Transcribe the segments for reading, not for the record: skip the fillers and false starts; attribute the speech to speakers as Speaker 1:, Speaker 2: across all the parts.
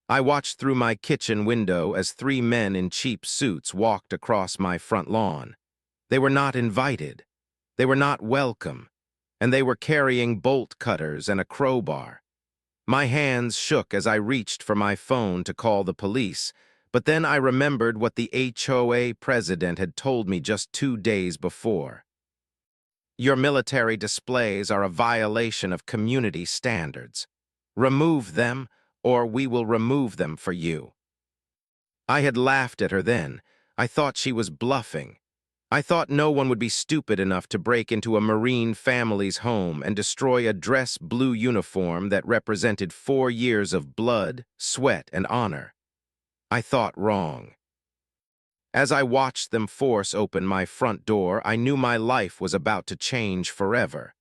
Speaker 1: I watched through my kitchen window as three men in cheap suits walked across my front lawn. They were not invited. They were not welcome. And they were carrying bolt cutters and a crowbar. My hands shook as I reached for my phone to call the police, but then I remembered what the HOA president had told me just 2 days before. Your military displays are a violation of community standards. Remove them, or we will remove them for you. I had laughed at her then. I thought she was bluffing. I thought no one would be stupid enough to break into a Marine family's home and destroy a dress blue uniform that represented 4 years of blood, sweat, and honor. I thought wrong. As I watched them force open my front door, I knew my life was about to change forever.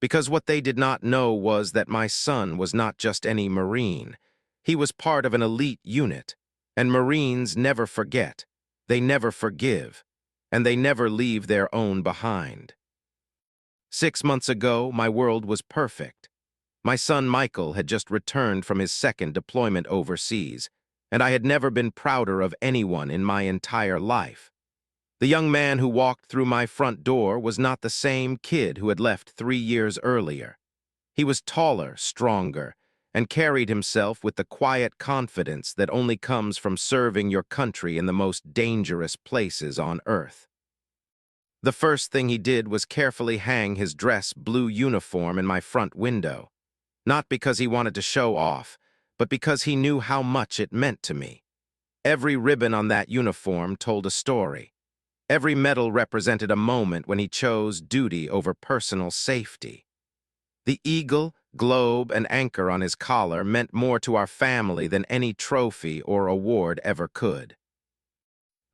Speaker 1: Because what they did not know was that my son was not just any Marine. He was part of an elite unit, and Marines never forget, they never forgive, and they never leave their own behind. 6 months ago, my world was perfect. My son Michael had just returned from his second deployment overseas, and I had never been prouder of anyone in my entire life. The young man who walked through my front door was not the same kid who had left 3 years earlier. He was taller, stronger, and carried himself with the quiet confidence that only comes from serving your country in the most dangerous places on earth. The first thing he did was carefully hang his dress blue uniform in my front window, not because he wanted to show off, but because he knew how much it meant to me. Every ribbon on that uniform told a story. Every medal represented a moment when he chose duty over personal safety. The eagle, globe, and anchor on his collar meant more to our family than any trophy or award ever could.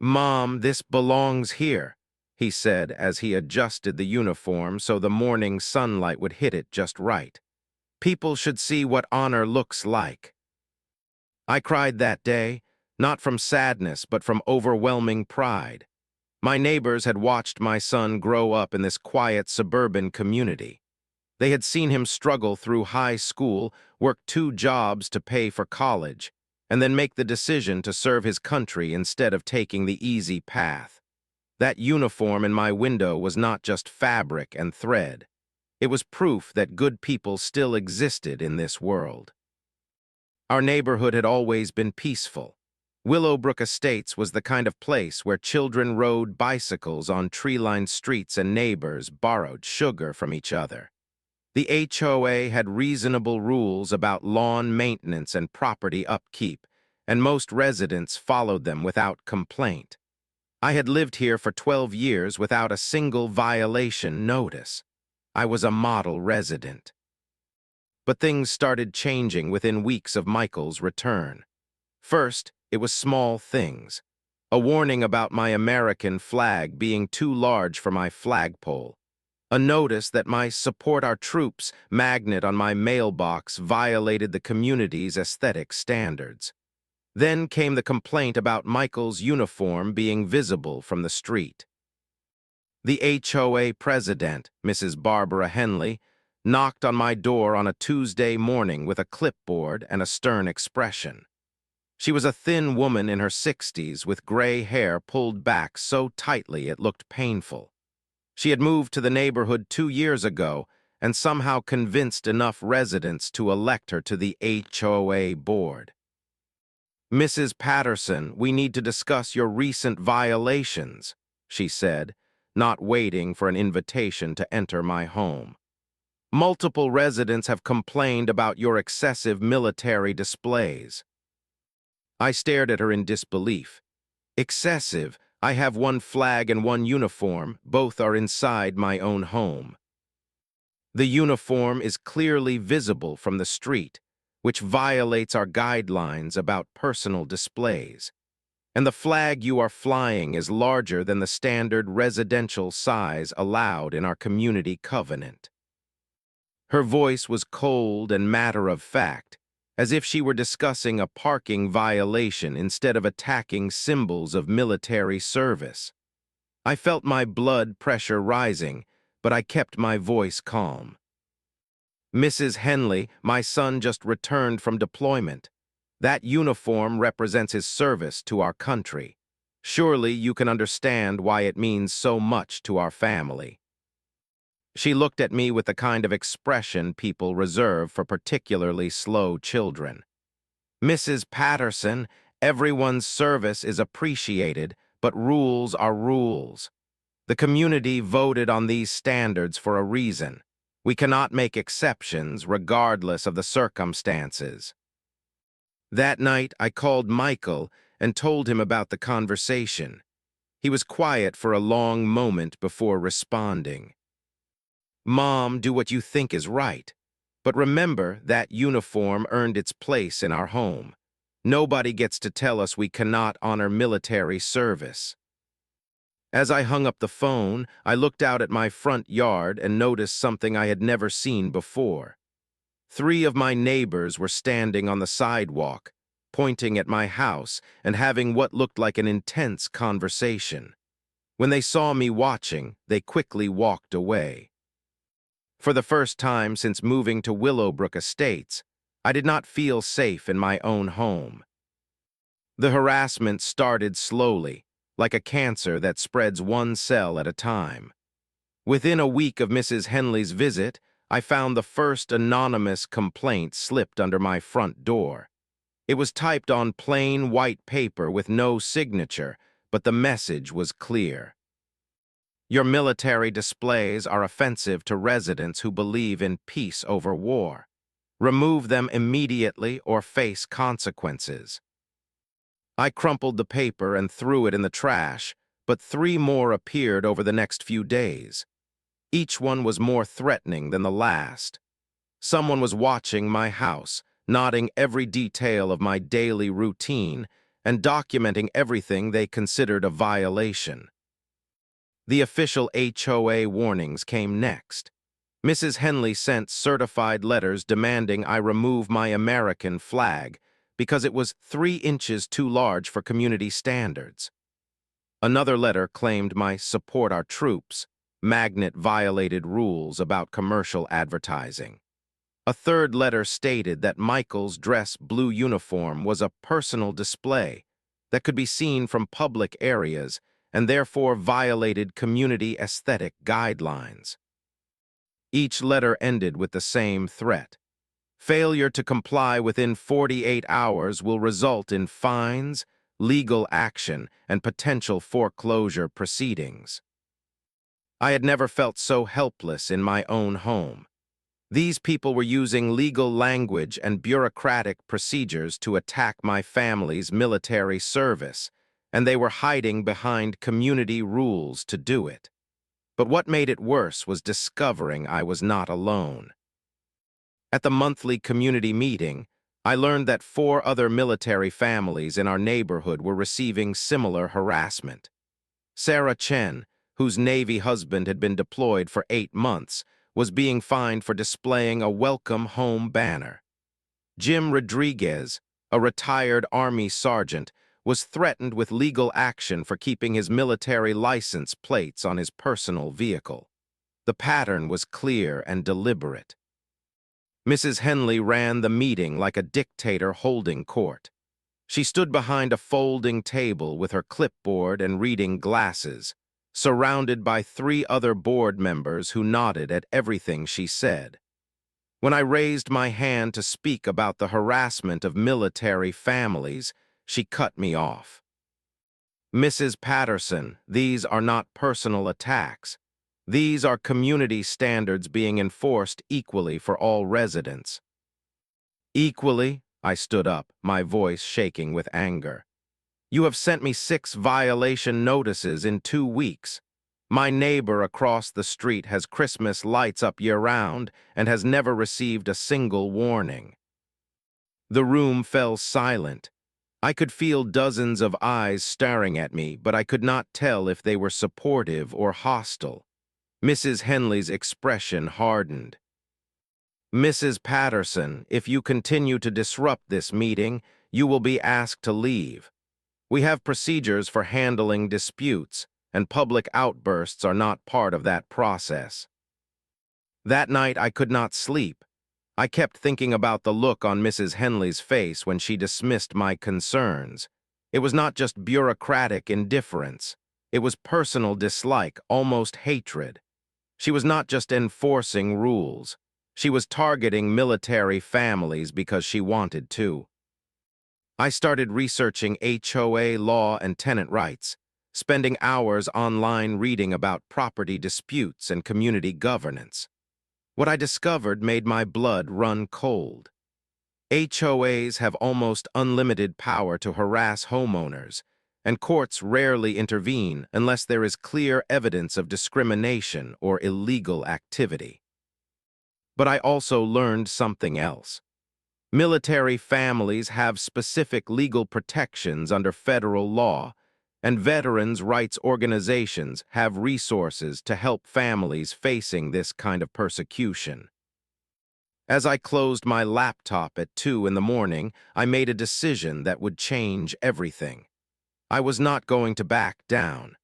Speaker 1: "Mom, this belongs here," he said as he adjusted the uniform so the morning sunlight would hit it just right. "People should see what honor looks like." I cried that day, not from sadness but from overwhelming pride. My neighbors had watched my son grow up in this quiet suburban community. They had seen him struggle through high school, work 2 jobs to pay for college, and then make the decision to serve his country instead of taking the easy path. That uniform in my window was not just fabric and thread. It was proof that good people still existed in this world. Our neighborhood had always been peaceful. Willowbrook Estates was the kind of place where children rode bicycles on tree-lined streets and neighbors borrowed sugar from each other. The HOA had reasonable rules about lawn maintenance and property upkeep, and most residents followed them without complaint. I had lived here for 12 years without a single violation notice. I was a model resident. But things started changing within weeks of Michael's return. First, it was small things. A warning about my American flag being too large for my flagpole. A notice that my "Support Our Troops" magnet on my mailbox violated the community's aesthetic standards. Then came the complaint about Michael's uniform being visible from the street. The HOA president, Mrs. Barbara Henley, knocked on my door on a Tuesday morning with a clipboard and a stern expression. She was a thin woman in her 60s with gray hair pulled back so tightly it looked painful. She had moved to the neighborhood 2 years ago and somehow convinced enough residents to elect her to the HOA board. "Mrs. Patterson, we need to discuss your recent violations," she said, not waiting for an invitation to enter my home. "Multiple residents have complained about your excessive military displays." I stared at her in disbelief. "Excessive? I have 1 flag and 1 uniform. Both are inside my own home." "The uniform is clearly visible from the street, which violates our guidelines about personal displays. And the flag you are flying is larger than the standard residential size allowed in our community covenant." Her voice was cold and matter-of-fact, as if she were discussing a parking violation instead of attacking symbols of military service. I felt my blood pressure rising, but I kept my voice calm. "Mrs. Henley, my son just returned from deployment. That uniform represents his service to our country. Surely you can understand why it means so much to our family." She looked at me with the kind of expression people reserve for particularly slow children. "Mrs. Patterson, everyone's service is appreciated, but rules are rules. The community voted on these standards for a reason. We cannot make exceptions regardless of the circumstances." That night, I called Michael and told him about the conversation. He was quiet for a long moment before responding. "Mom, do what you think is right. But remember, that uniform earned its place in our home. Nobody gets to tell us we cannot honor military service." As I hung up the phone, I looked out at my front yard and noticed something I had never seen before. 3 of my neighbors were standing on the sidewalk, pointing at my house and having what looked like an intense conversation. When they saw me watching, they quickly walked away. For the first time since moving to Willowbrook Estates, I did not feel safe in my own home. The harassment started slowly, like a cancer that spreads one cell at a time. Within a week of Mrs. Henley's visit, I found the first anonymous complaint slipped under my front door. It was typed on plain white paper with no signature, but the message was clear. "Your military displays are offensive to residents who believe in peace over war. Remove them immediately or face consequences." I crumpled the paper and threw it in the trash, but 3 more appeared over the next few days. Each one was more threatening than the last. Someone was watching my house, noting every detail of my daily routine and documenting everything they considered a violation. The official HOA warnings came next. Mrs. Henley sent certified letters demanding I remove my American flag because it was 3 inches too large for community standards. Another letter claimed my "support our troops" magnet violated rules about commercial advertising. A third letter stated that Michael's dress blue uniform was a personal display that could be seen from public areas and therefore violated community aesthetic guidelines. Each letter ended with the same threat. Failure to comply within 48 hours will result in fines, legal action, and potential foreclosure proceedings. I had never felt so helpless in my own home. These people were using legal language and bureaucratic procedures to attack my family's military service, and they were hiding behind community rules to do it. But what made it worse was discovering I was not alone. At the monthly community meeting, I learned that 4 other military families in our neighborhood were receiving similar harassment. Sarah Chen, whose Navy husband had been deployed for 8 months, was being fined for displaying a welcome home banner. Jim Rodriguez, a retired Army sergeant, was threatened with legal action for keeping his military license plates on his personal vehicle. The pattern was clear and deliberate. Mrs. Henley ran the meeting like a dictator holding court. She stood behind a folding table with her clipboard and reading glasses, surrounded by 3 other board members who nodded at everything she said. When I raised my hand to speak about the harassment of military families, she cut me off. "Mrs. Patterson, these are not personal attacks. These are community standards being enforced equally for all residents." "Equally?" I stood up, my voice shaking with anger. "You have sent me 6 violation notices in 2 weeks. My neighbor across the street has Christmas lights up year-round and has never received a single warning." The room fell silent. I could feel dozens of eyes staring at me, but I could not tell if they were supportive or hostile. Mrs. Henley's expression hardened. "Mrs. Patterson, if you continue to disrupt this meeting, you will be asked to leave. We have procedures for handling disputes, and public outbursts are not part of that process." That night I could not sleep. I kept thinking about the look on Mrs. Henley's face when she dismissed my concerns. It was not just bureaucratic indifference. It was personal dislike, almost hatred. She was not just enforcing rules. She was targeting military families because she wanted to. I started researching HOA law and tenant rights, spending hours online reading about property disputes and community governance. What I discovered made my blood run cold. HOAs have almost unlimited power to harass homeowners, and courts rarely intervene unless there is clear evidence of discrimination or illegal activity. But I also learned something else. Military families have specific legal protections under federal law, and veterans' rights organizations have resources to help families facing this kind of persecution. As I closed my laptop at 2 in the morning, I made a decision that would change everything. I was not going to back down.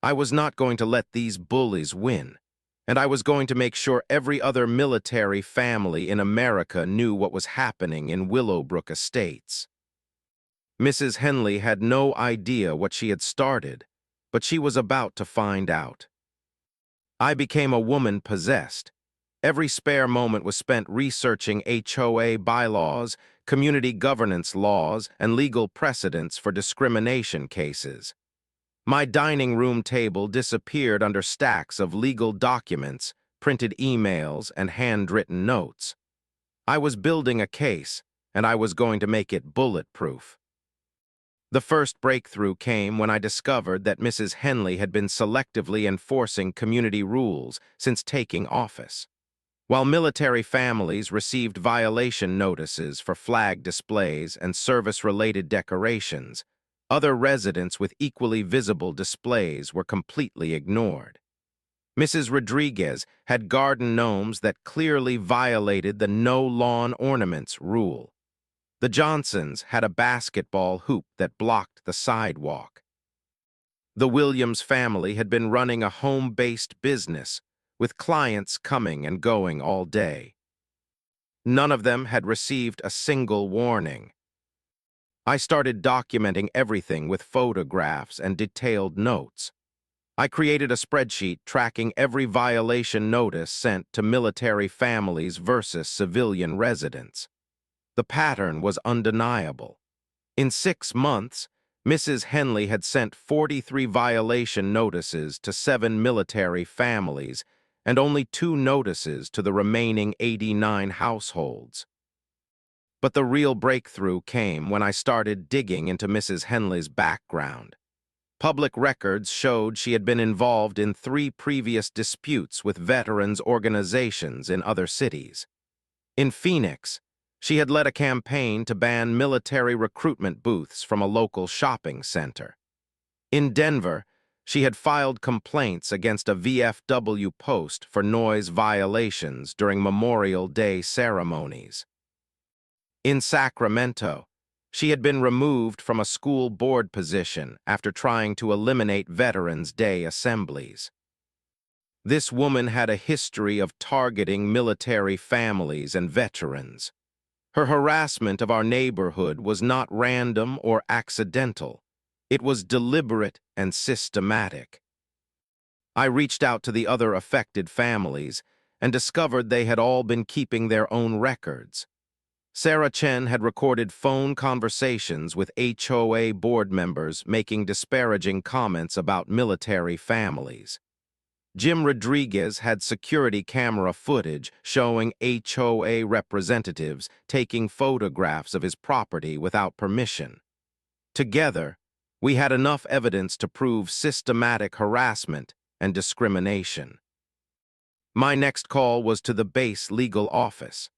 Speaker 1: I was not going to let these bullies win. And I was going to make sure every other military family in America knew what was happening in Willowbrook Estates. Mrs. Henley had no idea what she had started, but she was about to find out. I became a woman possessed. Every spare moment was spent researching HOA bylaws, community governance laws, and legal precedents for discrimination cases. My dining room table disappeared under stacks of legal documents, printed emails, and handwritten notes. I was building a case, and I was going to make it bulletproof. The first breakthrough came when I discovered that Mrs. Henley had been selectively enforcing community rules since taking office. While military families received violation notices for flag displays and service-related decorations, other residents with equally visible displays were completely ignored. Mrs. Rodriguez had garden gnomes that clearly violated the no lawn ornaments rule. The Johnsons had a basketball hoop that blocked the sidewalk. The Williams family had been running a home-based business, with clients coming and going all day. None of them had received a single warning. I started documenting everything with photographs and detailed notes. I created a spreadsheet tracking every violation notice sent to military families versus civilian residents. The pattern was undeniable. In 6 months, Mrs. Henley had sent 43 violation notices to 7 military families and only 2 notices to the remaining 89 households. But the real breakthrough came when I started digging into Mrs. Henley's background. Public records showed she had been involved in 3 previous disputes with veterans organizations in other cities. In Phoenix, she had led a campaign to ban military recruitment booths from a local shopping center. In Denver, she had filed complaints against a VFW post for noise violations during Memorial Day ceremonies. In Sacramento, she had been removed from a school board position after trying to eliminate Veterans Day assemblies. This woman had a history of targeting military families and veterans. Her harassment of our neighborhood was not random or accidental. It was deliberate and systematic. I reached out to the other affected families and discovered they had all been keeping their own records. Sarah Chen had recorded phone conversations with HOA board members making disparaging comments about military families. Jim Rodriguez had security camera footage showing HOA representatives taking photographs of his property without permission. Together, we had enough evidence to prove systematic harassment and discrimination. My next call was to the base legal office.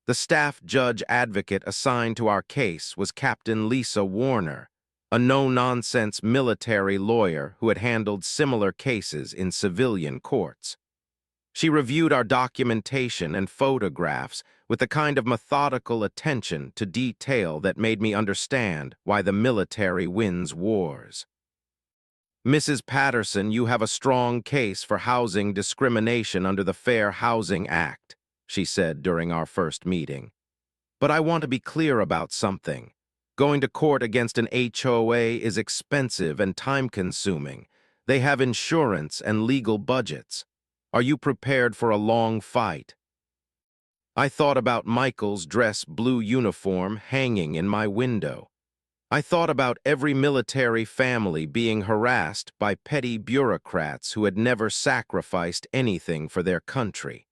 Speaker 1: The staff judge advocate assigned to our case was Captain Lisa Warner, a no-nonsense military lawyer who had handled similar cases in civilian courts. She reviewed our documentation and photographs with the kind of methodical attention to detail that made me understand why the military wins wars. Mrs. Patterson, you have a strong case for housing discrimination under the Fair Housing Act. she said during our first meeting. "But I want to be clear about something. Going to court against an HOA is expensive and time-consuming. They have insurance and legal budgets. Are you prepared for a long fight?" I thought about Michael's dress blue uniform hanging in my window. I thought about every military family being harassed by petty bureaucrats who had never sacrificed anything for their country.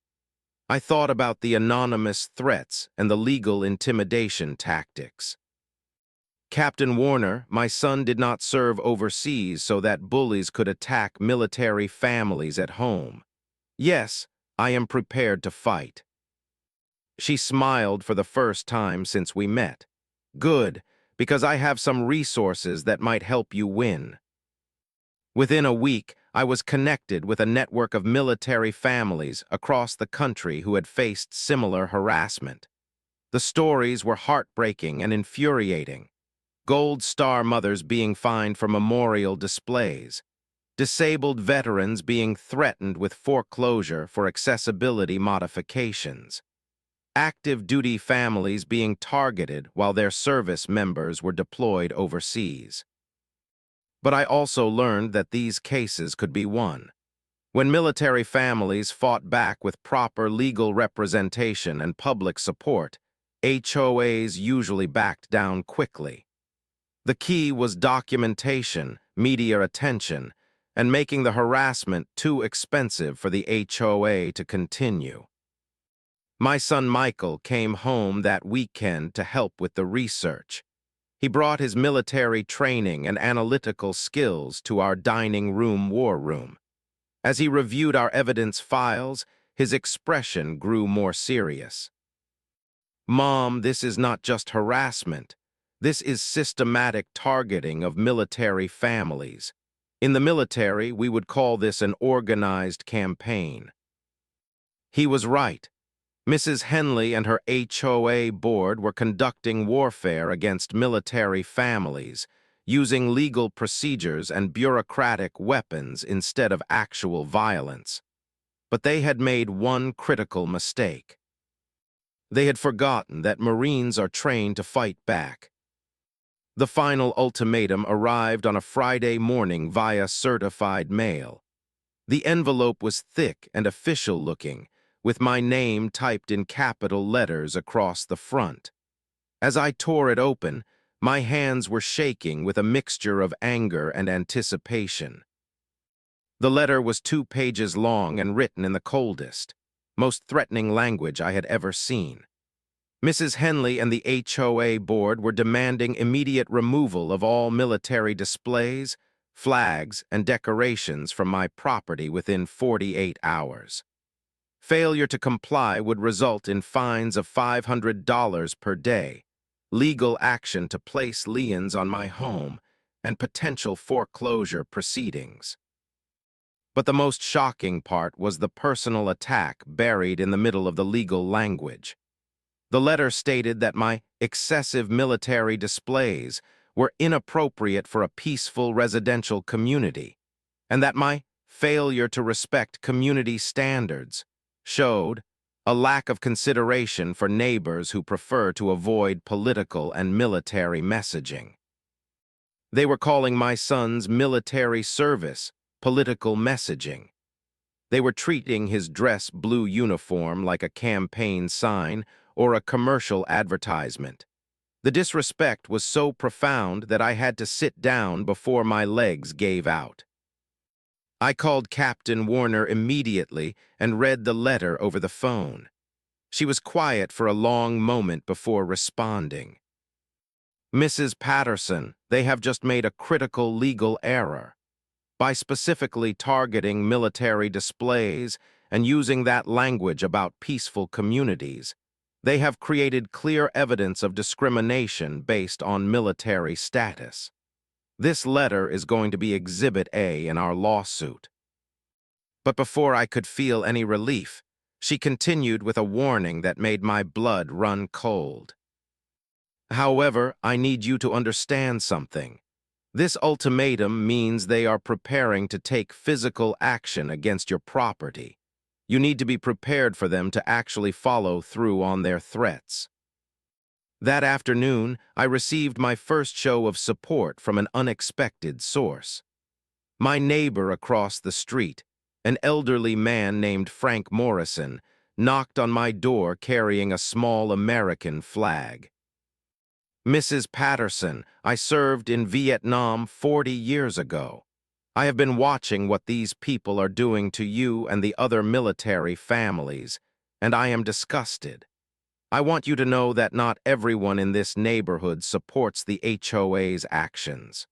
Speaker 1: I thought about the anonymous threats and the legal intimidation tactics. "Captain Warner, my son did not serve overseas so that bullies could attack military families at home. Yes, I am prepared to fight." She smiled for the first time since we met. "Good, because I have some resources that might help you win." Within a week, I was connected with a network of military families across the country who had faced similar harassment. The stories were heartbreaking and infuriating. Gold Star mothers being fined for memorial displays, disabled veterans being threatened with foreclosure for accessibility modifications, active duty families being targeted while their service members were deployed overseas. But I also learned that these cases could be won. When military families fought back with proper legal representation and public support, HOAs usually backed down quickly. The key was documentation, media attention, and making the harassment too expensive for the HOA to continue. My son Michael came home that weekend to help with the research. He brought his military training and analytical skills to our dining room war room. As he reviewed our evidence files, his expression grew more serious. "Mom, this is not just harassment. This is systematic targeting of military families. In the military, we would call this an organized campaign." He was right. Mrs. Henley and her HOA board were conducting warfare against military families, using legal procedures and bureaucratic weapons instead of actual violence. But they had made one critical mistake. They had forgotten that Marines are trained to fight back. The final ultimatum arrived on a Friday morning via certified mail. The envelope was thick and official-looking, with my name typed in capital letters across the front. As I tore it open, my hands were shaking with a mixture of anger and anticipation. The letter was 2 pages long and written in the coldest, most threatening language I had ever seen. Mrs. Henley and the HOA board were demanding immediate removal of all military displays, flags, and decorations from my property within 48 hours. Failure to comply would result in fines of $500 per day, legal action to place liens on my home, and potential foreclosure proceedings. But the most shocking part was the personal attack buried in the middle of the legal language. The letter stated that my excessive military displays were inappropriate for a peaceful residential community, and that my failure to respect community standards showed a lack of consideration for neighbors who prefer to avoid political and military messaging. They were calling my son's military service political messaging. They were treating his dress blue uniform like a campaign sign or a commercial advertisement. The disrespect was so profound that I had to sit down before my legs gave out. I called Captain Warner immediately and read the letter over the phone. She was quiet for a long moment before responding. "Mrs. Patterson, they have just made a critical legal error. By specifically targeting military displays and using that language about peaceful communities, they have created clear evidence of discrimination based on military status. This letter is going to be Exhibit A in our lawsuit." But before I could feel any relief, she continued with a warning that made my blood run cold. "However, I need you to understand something. This ultimatum means they are preparing to take physical action against your property. You need to be prepared for them to actually follow through on their threats. That afternoon, I received my first show of support from an unexpected source. My neighbor across the street, an elderly man named Frank Morrison, knocked on my door carrying a small American flag. "Mrs. Patterson, I served in Vietnam 40 years ago. I have been watching what these people are doing to you and the other military families, and I am disgusted. I want you to know that not everyone in this neighborhood supports the HOA's actions."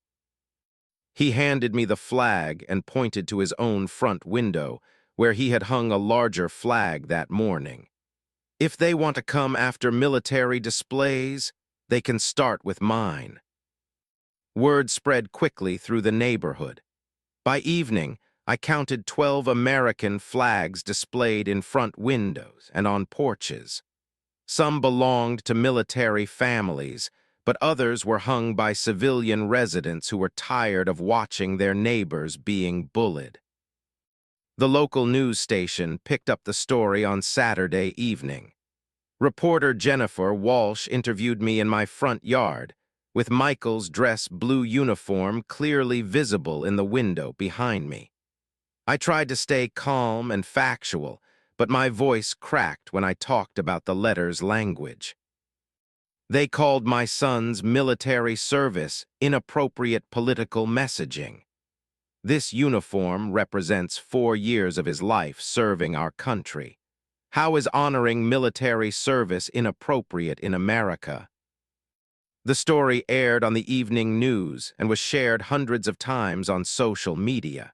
Speaker 1: He handed me the flag and pointed to his own front window, where he had hung a larger flag that morning. "If they want to come after military displays, they can start with mine." Word spread quickly through the neighborhood. By evening, I counted 12 American flags displayed in front windows and on porches. Some belonged to military families, but others were hung by civilian residents who were tired of watching their neighbors being bullied. The local news station picked up the story on Saturday evening. Reporter Jennifer Walsh interviewed me in my front yard, with Michael's dress blue uniform clearly visible in the window behind me. I tried to stay calm and factual, but my voice cracked when I talked about the letter's language. They called my son's military service inappropriate political messaging. This uniform represents 4 years of his life serving our country. How is honoring military service inappropriate in America? The story aired on the evening news and was shared hundreds of times on social media.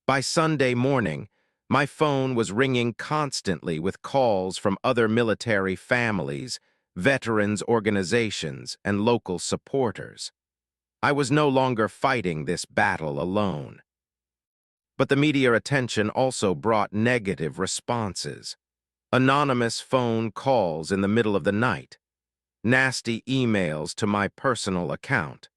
Speaker 1: By Sunday morning, my phone was ringing constantly with calls from other military families, veterans organizations, and local supporters. I was no longer fighting this battle alone. But the media attention also brought negative responses. Anonymous phone calls in the middle of the night, nasty emails to my personal account.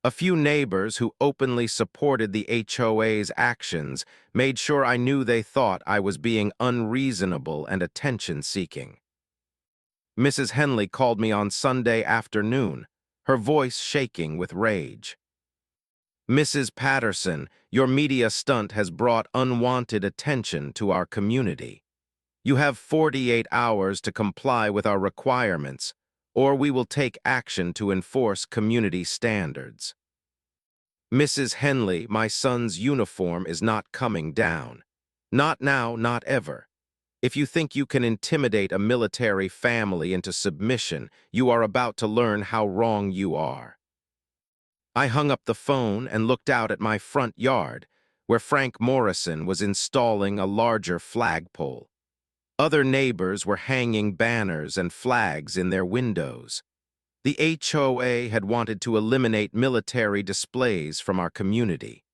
Speaker 1: A few neighbors who openly supported the HOA's actions made sure I knew they thought I was being unreasonable and attention-seeking. Mrs. Henley called me on Sunday afternoon, her voice shaking with rage. "Mrs. Patterson, your media stunt has brought unwanted attention to our community. You have 48 hours to comply with our requirements, or we will take action to enforce community standards." "Mrs. Henley, my son's uniform is not coming down. Not now, not ever. If you think you can intimidate a military family into submission, you are about to learn how wrong you are." I hung up the phone and looked out at my front yard, where Frank Morrison was installing a larger flagpole. Other neighbors were hanging banners and flags in their windows. The HOA had wanted to eliminate military displays from our community.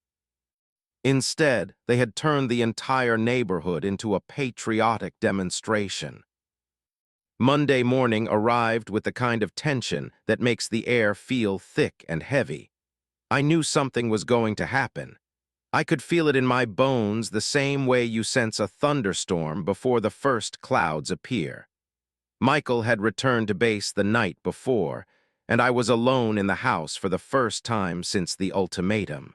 Speaker 1: Instead, they had turned the entire neighborhood into a patriotic demonstration. Monday morning arrived with the kind of tension that makes the air feel thick and heavy. I knew something was going to happen. I could feel it in my bones the same way you sense a thunderstorm before the first clouds appear. Michael had returned to base the night before, and I was alone in the house for the first time since the ultimatum.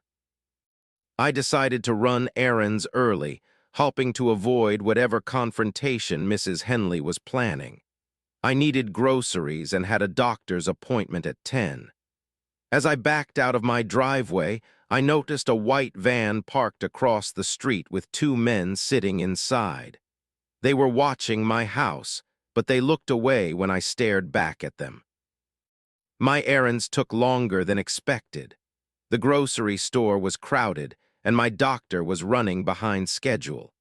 Speaker 1: I decided to run errands early, hoping to avoid whatever confrontation Mrs. Henley was planning. I needed groceries and had a doctor's appointment at 10. As I backed out of my driveway, I noticed a white van parked across the street with 2 men sitting inside. They were watching my house, but they looked away when I stared back at them. My errands took longer than expected. The grocery store was crowded, and my doctor was running behind schedule.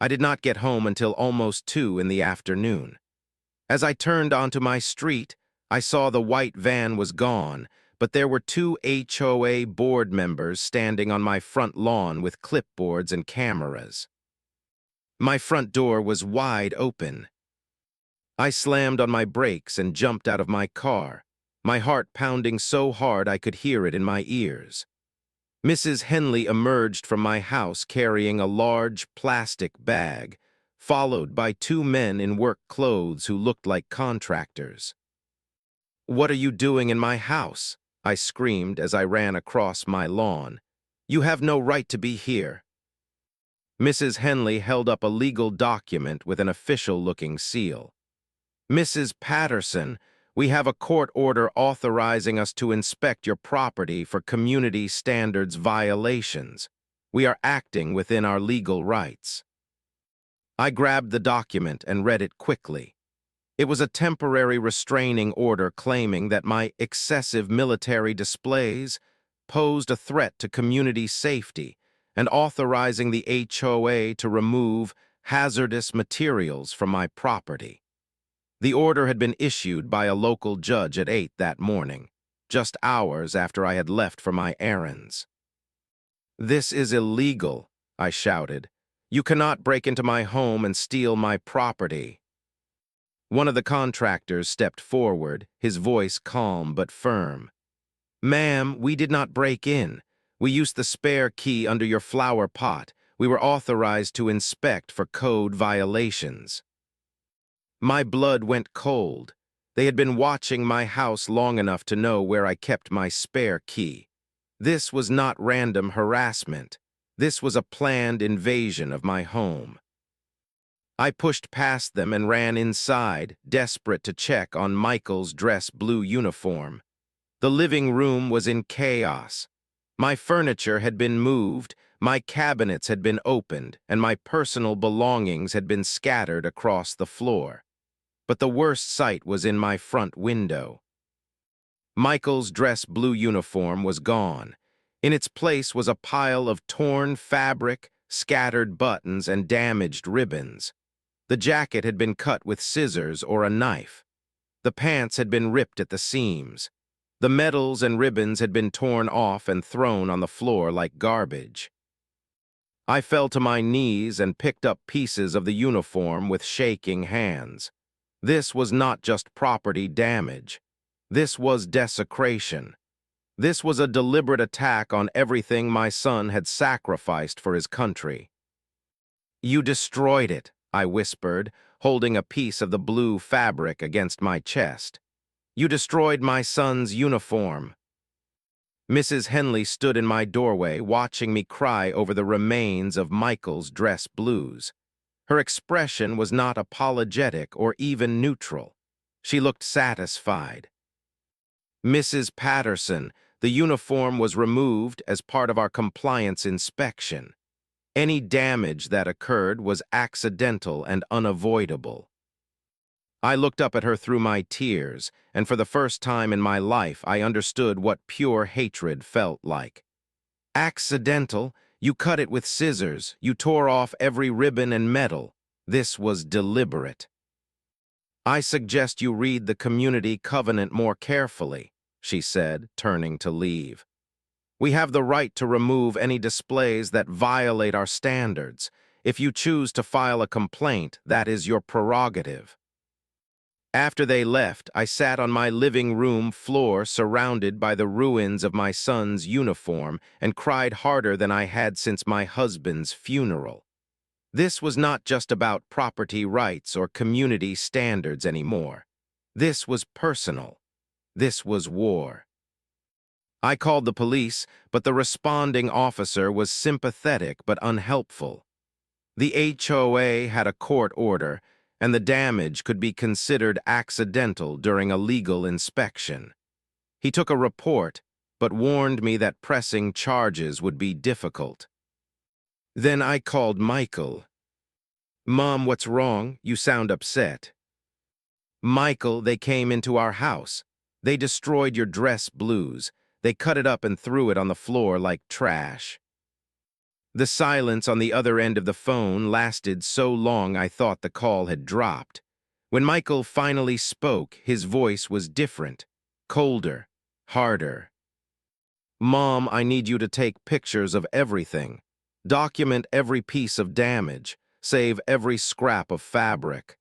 Speaker 1: I did not get home until almost 2 in the afternoon. As I turned onto my street, I saw the white van was gone, but there were 2 HOA board members standing on my front lawn with clipboards and cameras. My front door was wide open. I slammed on my brakes and jumped out of my car, my heart pounding so hard I could hear it in my ears. Mrs. Henley emerged from my house carrying a large plastic bag followed by two men in work clothes who looked like contractors. "What are you doing in my house?" I screamed as I ran across my lawn. "You have no right to be here." Mrs. Henley held up a legal document with an official-looking seal. "Mrs. Patterson, we have a court order authorizing us to inspect your property for community standards violations. We are acting within our legal rights." I grabbed the document and read it quickly. It was a temporary restraining order claiming that my excessive military displays posed a threat to community safety and authorizing the HOA to remove hazardous materials from my property. The order had been issued by a local judge at 8 that morning, just hours after I had left for my errands. "This is illegal," I shouted. "You cannot break into my home and steal my property." One of the contractors stepped forward, his voice calm but firm. "Ma'am, we did not break in. We used the spare key under your flower pot. We were authorized to inspect for code violations." My blood went cold. They had been watching my house long enough to know where I kept my spare key. This was not random harassment. This was a planned invasion of my home. I pushed past them and ran inside, desperate to check on Michael's dress blue uniform. The living room was in chaos. My furniture had been moved, my cabinets had been opened, and my personal belongings had been scattered across the floor. But the worst sight was in my front window. Michael's dress blue uniform was gone. In its place was a pile of torn fabric, scattered buttons, and damaged ribbons. The jacket had been cut with scissors or a knife. The pants had been ripped at the seams. The medals and ribbons had been torn off and thrown on the floor like garbage. I fell to my knees and picked up pieces of the uniform with shaking hands. This was not just property damage. This was desecration. This was a deliberate attack on everything my son had sacrificed for his country. "You destroyed it," I whispered, holding a piece of the blue fabric against my chest. "You destroyed my son's uniform." Mrs. Henley stood in my doorway, watching me cry over the remains of Michael's dress blues. Her expression was not apologetic or even neutral. She looked satisfied. "Mrs. Patterson, the uniform was removed as part of our compliance inspection. Any damage that occurred was accidental and unavoidable." I looked up at her through my tears, and for the first time in my life I understood what pure hatred felt like. "Accidental? You cut it with scissors. You tore off every ribbon and medal. This was deliberate." "I suggest you read the community covenant more carefully," she said, turning to leave. "We have the right to remove any displays that violate our standards. If you choose to file a complaint, that is your prerogative." After they left, I sat on my living room floor surrounded by the ruins of my son's uniform and cried harder than I had since my husband's funeral. This was not just about property rights or community standards anymore. This was personal. This was war. I called the police, but the responding officer was sympathetic but unhelpful. The HOA had a court order, and the damage could be considered accidental during a legal inspection. He took a report, but warned me that pressing charges would be difficult. Then I called Michael. "Mom, what's wrong? You sound upset." "Michael, they came into our house. They destroyed your dress blues. They cut it up and threw it on the floor like trash." The silence on the other end of the phone lasted so long I thought the call had dropped. When Michael finally spoke, his voice was different, colder, harder. "Mom, I need you to take pictures of everything. Document every piece of damage. Save every scrap of fabric."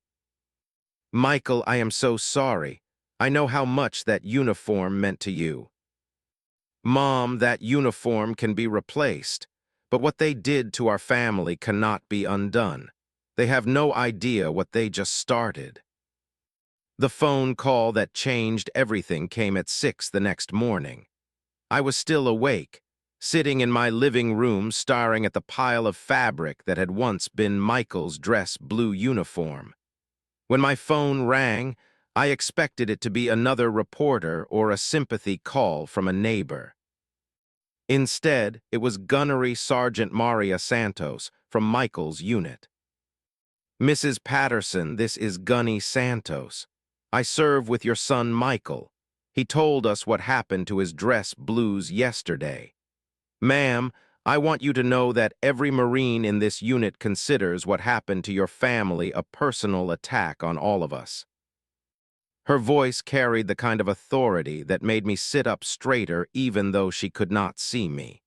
Speaker 1: "Michael, I am so sorry. I know how much that uniform meant to you." "Mom, that uniform can be replaced. But what they did to our family cannot be undone. They have no idea what they just started. The phone call that changed everything came at 6 the next morning. I was still awake, sitting in my living room staring at the pile of fabric that had once been Michael's dress blue uniform. When my phone rang, I expected it to be another reporter or a sympathy call from a neighbor. Instead, it was Gunnery Sergeant Maria Santos from Michael's unit. "Mrs. Patterson, this is Gunny Santos. I serve with your son Michael. He told us what happened to his dress blues yesterday. Ma'am, I want you to know that every Marine in this unit considers what happened to your family a personal attack on all of us." Her voice carried the kind of authority that made me sit up straighter even though she could not see me.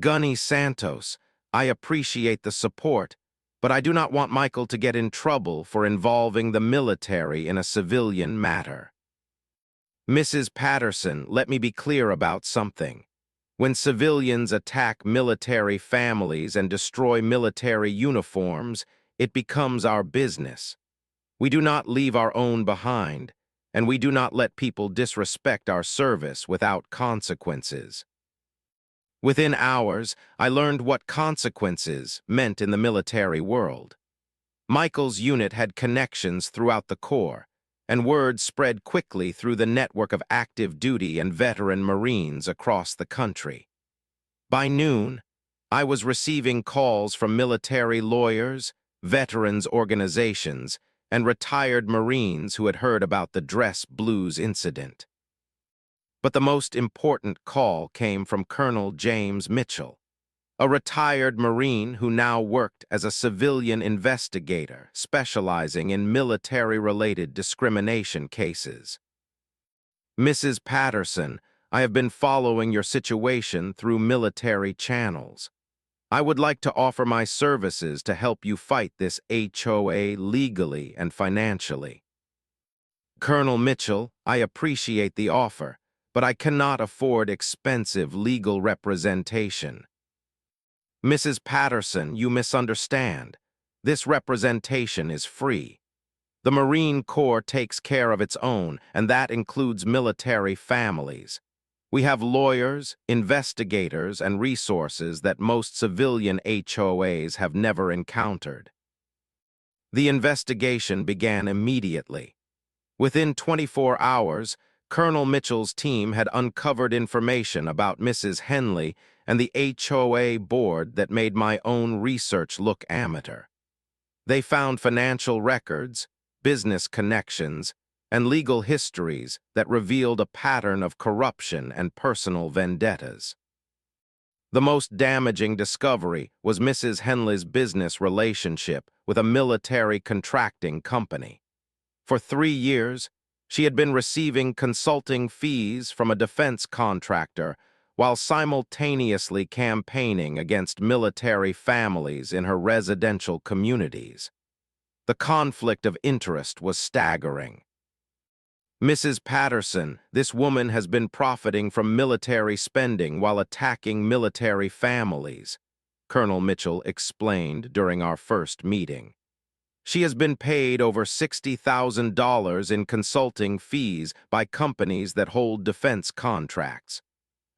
Speaker 1: "Gunny Santos, I appreciate the support, but I do not want Michael to get in trouble for involving the military in a civilian matter. Mrs. Patterson, let me be clear about something. When civilians attack military families and destroy military uniforms, it becomes our business. We do not leave our own behind, and we do not let people disrespect our service without consequences." Within hours, I learned what consequences meant in the military world. Michael's unit had connections throughout the Corps, and word spread quickly through the network of active duty and veteran Marines across the country. By noon, I was receiving calls from military lawyers, veterans organizations, and retired Marines who had heard about the dress blues incident. But the most important call came from Colonel James Mitchell, a retired Marine who now worked as a civilian investigator specializing in military-related discrimination cases. "Mrs. Patterson, I have been following your situation through military channels. I would like to offer my services to help you fight this HOA legally and financially." "Colonel Mitchell, I appreciate the offer, but I cannot afford expensive legal representation." "Mrs. Patterson, you misunderstand. This representation is free. The Marine Corps takes care of its own, and that includes military families. We have lawyers, investigators, and resources that most civilian HOAs have never encountered." The investigation began immediately. Within 24 hours, Colonel Mitchell's team had uncovered information about Mrs. Henley and the HOA board that made my own research look amateur. They found financial records, business connections, and legal histories that revealed a pattern of corruption and personal vendettas. The most damaging discovery was Mrs. Henley's business relationship with a military contracting company. For 3 years, she had been receiving consulting fees from a defense contractor while simultaneously campaigning against military families in her residential communities. The conflict of interest was staggering. "Mrs. Patterson, this woman has been profiting from military spending while attacking military families," Colonel Mitchell explained during our first meeting. "She has been paid over $60,000 in consulting fees by companies that hold defense contracts.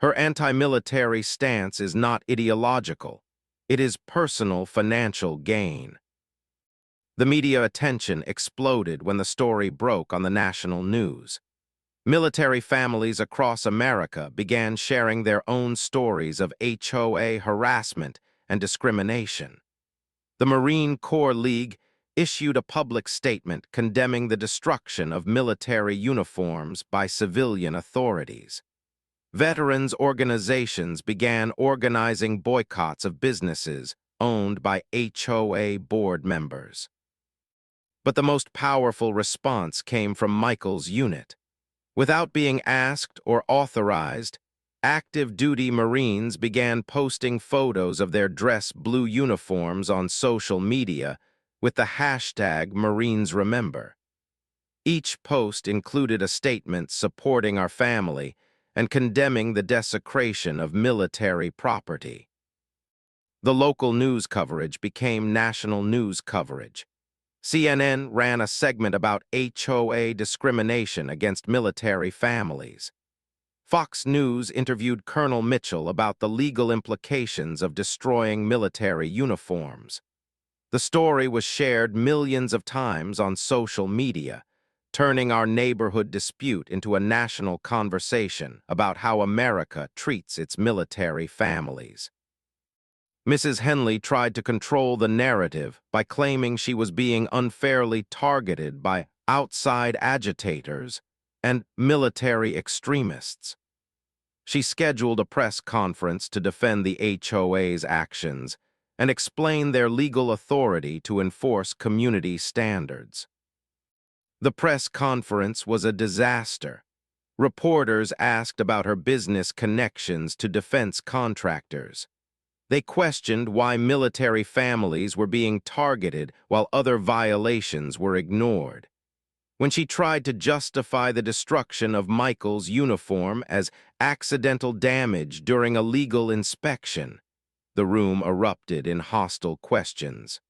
Speaker 1: Her anti-military stance is not ideological. It is personal financial gain." The media attention exploded when the story broke on the national news. Military families across America began sharing their own stories of HOA harassment and discrimination. The Marine Corps League issued a public statement condemning the destruction of military uniforms by civilian authorities. Veterans organizations began organizing boycotts of businesses owned by HOA board members. But the most powerful response came from Michael's unit. Without being asked or authorized, active duty Marines began posting photos of their dress blue uniforms on social media with the hashtag #MarinesRemember. Each post included a statement supporting our family and condemning the desecration of military property. The local news coverage became national news coverage. CNN ran a segment about HOA discrimination against military families. Fox News interviewed Colonel Mitchell about the legal implications of destroying military uniforms. The story was shared millions of times on social media, turning our neighborhood dispute into a national conversation about how America treats its military families. Mrs. Henley tried to control the narrative by claiming she was being unfairly targeted by outside agitators and military extremists. She scheduled a press conference to defend the HOA's actions and explain their legal authority to enforce community standards. The press conference was a disaster. Reporters asked about her business connections to defense contractors. They questioned why military families were being targeted while other violations were ignored. When she tried to justify the destruction of Michael's uniform as accidental damage during a legal inspection, the room erupted in hostile questions.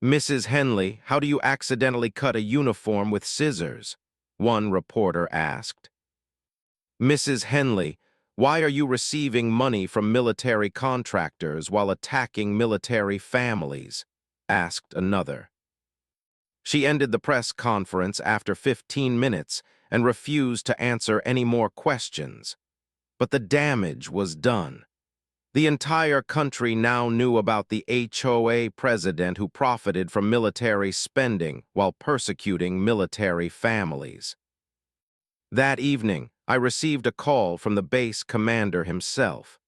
Speaker 1: "Mrs. Henley, how do you accidentally cut a uniform with scissors?" one reporter asked. "Mrs. Henley, why are you receiving money from military contractors while attacking military families?" asked another. She ended the press conference after 15 minutes and refused to answer any more questions. But the damage was done. The entire country now knew about the HOA president who profited from military spending while persecuting military families. That evening, I received a call from the base commander himself.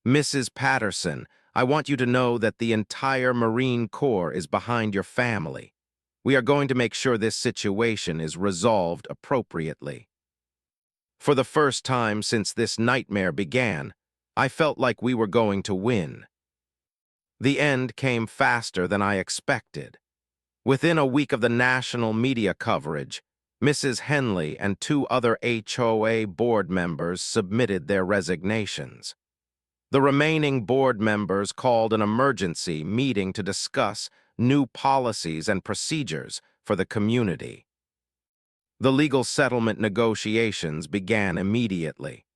Speaker 1: "Mrs. Patterson, I want you to know that the entire Marine Corps is behind your family. We are going to make sure this situation is resolved appropriately." For the first time since this nightmare began, I felt like we were going to win. The end came faster than I expected. Within a week of the national media coverage, Mrs. Henley and 2 other HOA board members submitted their resignations. The remaining board members called an emergency meeting to discuss new policies and procedures for the community. The legal settlement negotiations began immediately.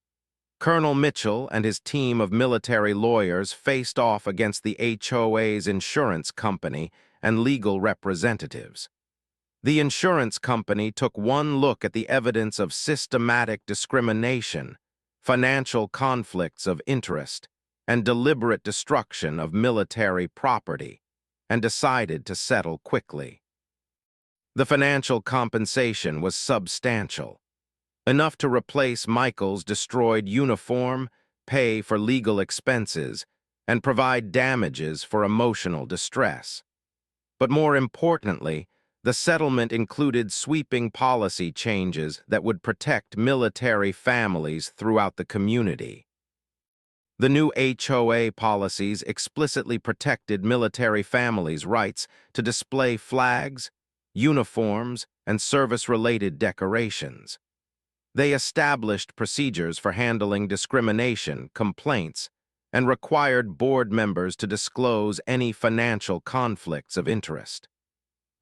Speaker 1: Colonel Mitchell and his team of military lawyers faced off against the HOA's insurance company and legal representatives. The insurance company took one look at the evidence of systematic discrimination, financial conflicts of interest, and deliberate destruction of military property, and decided to settle quickly. The financial compensation was substantial, enough to replace Michael's destroyed uniform, pay for legal expenses, and provide damages for emotional distress. But more importantly, the settlement included sweeping policy changes that would protect military families throughout the community. The new HOA policies explicitly protected military families' rights to display flags, uniforms, and service-related decorations. They established procedures for handling discrimination, complaints, and required board members to disclose any financial conflicts of interest.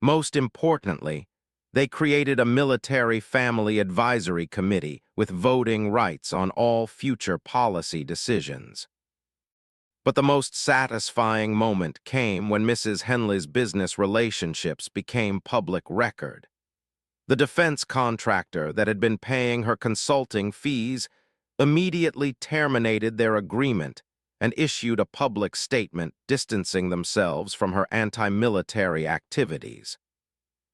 Speaker 1: Most importantly, they created a military family advisory committee with voting rights on all future policy decisions. But the most satisfying moment came when Mrs. Henley's business relationships became public record. The defense contractor that had been paying her consulting fees immediately terminated their agreement and issued a public statement distancing themselves from her anti-military activities.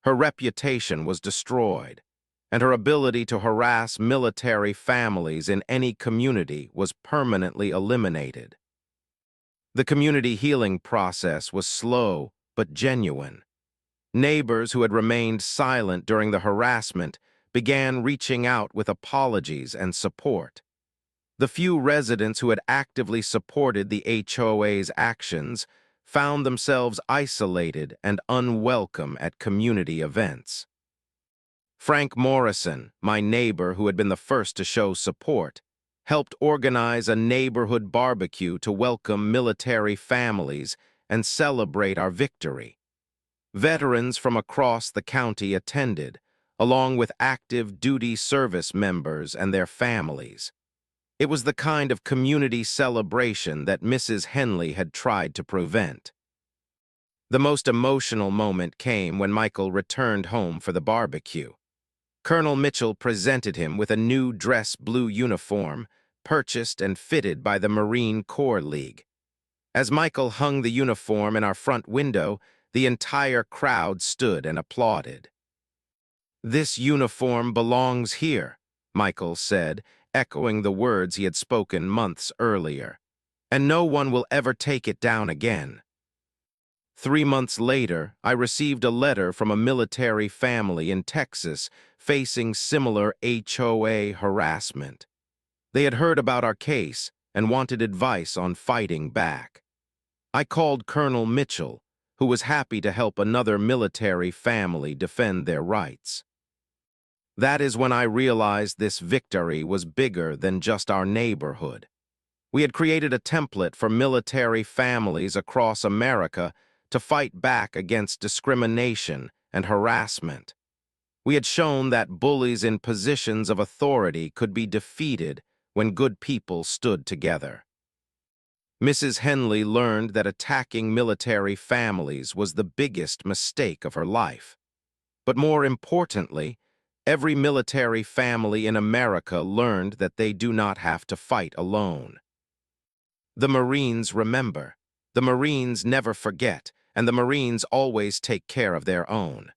Speaker 1: Her reputation was destroyed, and her ability to harass military families in any community was permanently eliminated. The community healing process was slow but genuine. Neighbors who had remained silent during the harassment began reaching out with apologies and support. The few residents who had actively supported the HOA's actions found themselves isolated and unwelcome at community events. Frank Morrison, my neighbor who had been the first to show support, helped organize a neighborhood barbecue to welcome military families and celebrate our victory. Veterans from across the county attended, along with active duty service members and their families. It was the kind of community celebration that Mrs. Henley had tried to prevent. The most emotional moment came when Michael returned home for the barbecue. Colonel Mitchell presented him with a new dress blue uniform, purchased and fitted by the Marine Corps League. As Michael hung the uniform in our front window, the entire crowd stood and applauded. "This uniform belongs here," Michael said, echoing the words he had spoken months earlier. "And no one will ever take it down again." 3 months later, I received a letter from a military family in Texas facing similar HOA harassment. They had heard about our case and wanted advice on fighting back. I called Colonel Mitchell, who was happy to help another military family defend their rights. That is when I realized this victory was bigger than just our neighborhood. We had created a template for military families across America to fight back against discrimination and harassment. We had shown that bullies in positions of authority could be defeated when good people stood together. Mrs. Henley learned that attacking military families was the biggest mistake of her life. But more importantly, every military family in America learned that they do not have to fight alone. The Marines remember. The Marines never forget, and the Marines always take care of their own.